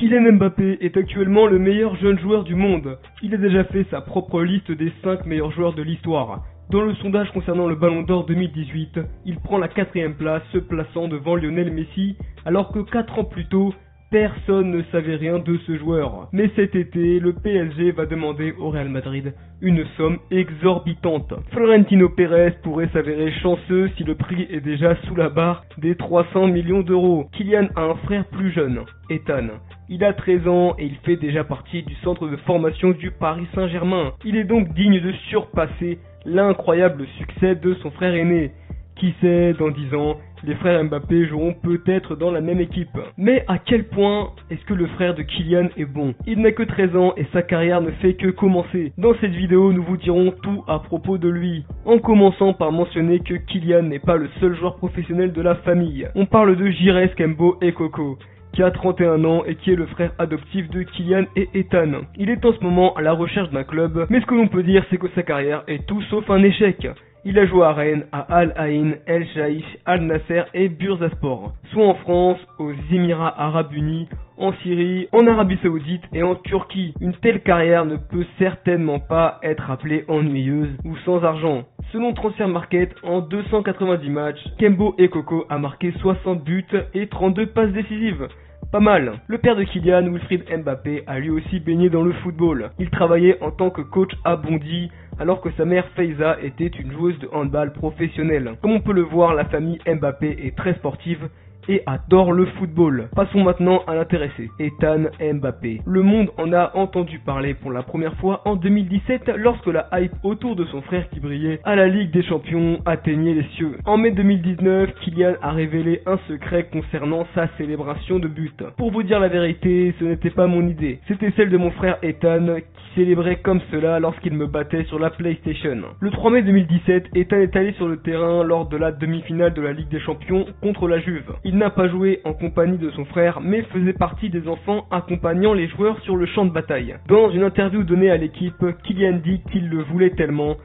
Kylian Mbappé est actuellement le meilleur jeune joueur du monde. Il a déjà fait sa propre liste des 5 meilleurs joueurs de l'histoire. Dans le sondage concernant le Ballon d'Or 2018, il prend la 4e place, se plaçant devant Lionel Messi, alors que 4 ans plus tôt, personne ne savait rien de ce joueur. Mais cet été, le PSG va demander au Real Madrid une somme exorbitante. Florentino Pérez pourrait s'avérer chanceux si le prix est déjà sous la barre des 300 millions d'euros. Kylian a un frère plus jeune, Ethan. Il a 13 ans et il fait déjà partie du centre de formation du Paris Saint-Germain. Il est donc digne de surpasser l'incroyable succès de son frère aîné. Qui sait, dans 10 ans, les frères Mbappé joueront peut-être dans la même équipe. Mais à quel point est-ce que le frère de Kylian est bon? Il n'a que 13 ans et sa carrière ne fait que commencer. Dans cette vidéo, nous vous dirons tout à propos de lui. En commençant par mentionner que Kylian n'est pas le seul joueur professionnel de la famille. On parle de Jires Kembo Ekoko, qui a 31 ans et qui est le frère adoptif de Kylian et Ethan. Il est en ce moment à la recherche d'un club, mais ce que l'on peut dire c'est que sa carrière est tout sauf un échec. Il a joué à Rennes, à Al Ain, El Shaïch, Al Nasser et Bursaspor, soit en France, aux Émirats Arabes Unis, en Syrie, en Arabie Saoudite et en Turquie. Une telle carrière ne peut certainement pas être appelée ennuyeuse ou sans argent. Selon Transfer Market, en 290 matchs, Kembo Ekoko a marqué 60 buts et 32 passes décisives. Pas mal. Le père de Kylian, Wilfried Mbappé, a lui aussi baigné dans le football. Il travaillait en tant que coach à Bondy, alors que sa mère Faiza était une joueuse de handball professionnelle. Comme on peut le voir, la famille Mbappé est très sportive et adore le football. Passons maintenant à l'intéressé, Ethan Mbappé. Le monde en a entendu parler pour la première fois en 2017 lorsque la hype autour de son frère qui brillait à la Ligue des Champions atteignait les cieux. En mai 2019, Kylian a révélé un secret concernant sa célébration de but. Pour vous dire la vérité, ce n'était pas mon idée, c'était celle de mon frère Ethan qui célébrait comme cela lorsqu'il me battait sur la PlayStation. Le 3 mai 2017, Ethan est allé sur le terrain lors de la demi-finale de la Ligue des Champions contre la Juve. Il n'a pas joué en compagnie de son frère, mais faisait partie des enfants accompagnant les joueurs sur le champ de bataille. Dans une interview donnée à l'équipe, Kylian dit qu'il le voulait tellement.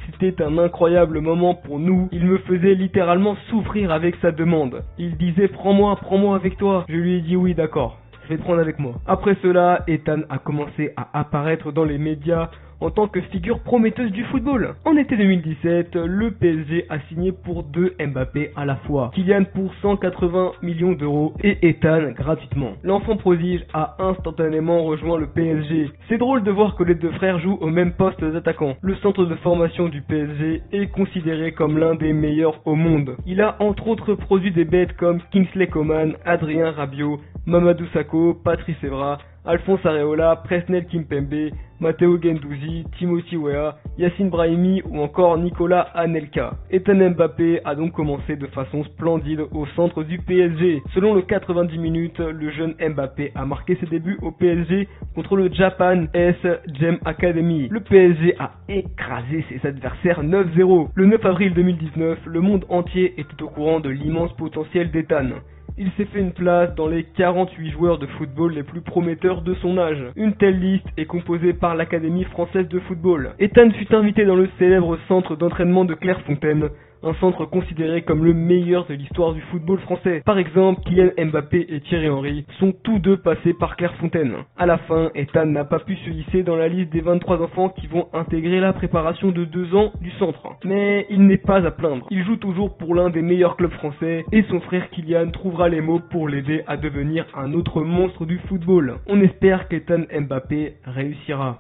C'était un incroyable moment pour nous, il me faisait littéralement souffrir avec sa demande. Il disait prends-moi avec toi. Je lui ai dit oui d'accord, je vais te prendre avec moi. Après cela, Ethan a commencé à apparaître dans les médias en tant que figure prometteuse du football. En été 2017, le PSG a signé pour 2 Mbappé à la fois, Kylian pour 180 millions d'euros et Ethan gratuitement. L'enfant prodige a instantanément rejoint le PSG. C'est drôle de voir que les deux frères jouent au même poste d'attaquant. Le centre de formation du PSG est considéré comme l'un des meilleurs au monde. Il a entre autres produit des bêtes comme Kingsley Coman, Adrien Rabiot, Mamadou Sakho, Patrice Evra, Alphonse Areola, Presnel Kimpembe, Matteo Guendouzi, Timothy Weah, Yacine Brahimi ou encore Nicolas Anelka. Ethan Mbappé a donc commencé de façon splendide au centre du PSG. Selon le 90 minutes, le jeune Mbappé a marqué ses débuts au PSG contre le Japan S Gem Academy. Le PSG a écrasé ses adversaires 9-0. Le 9 avril 2019, le monde entier était au courant de l'immense potentiel d'Ethan. Il s'est fait une place dans les 48 joueurs de football les plus prometteurs de son âge. Une telle liste est composée par l'Académie française de football. Ethan fut invité dans le célèbre centre d'entraînement de Clairefontaine, un centre considéré comme le meilleur de l'histoire du football français. Par exemple, Kylian Mbappé et Thierry Henry sont tous deux passés par Clairefontaine. À la fin, Ethan n'a pas pu se hisser dans la liste des 23 enfants qui vont intégrer la préparation de 2 ans du centre. Mais il n'est pas à plaindre. Il joue toujours pour l'un des meilleurs clubs français et son frère Kylian trouvera les mots pour l'aider à devenir un autre monstre du football. On espère qu'Ethan Mbappé réussira.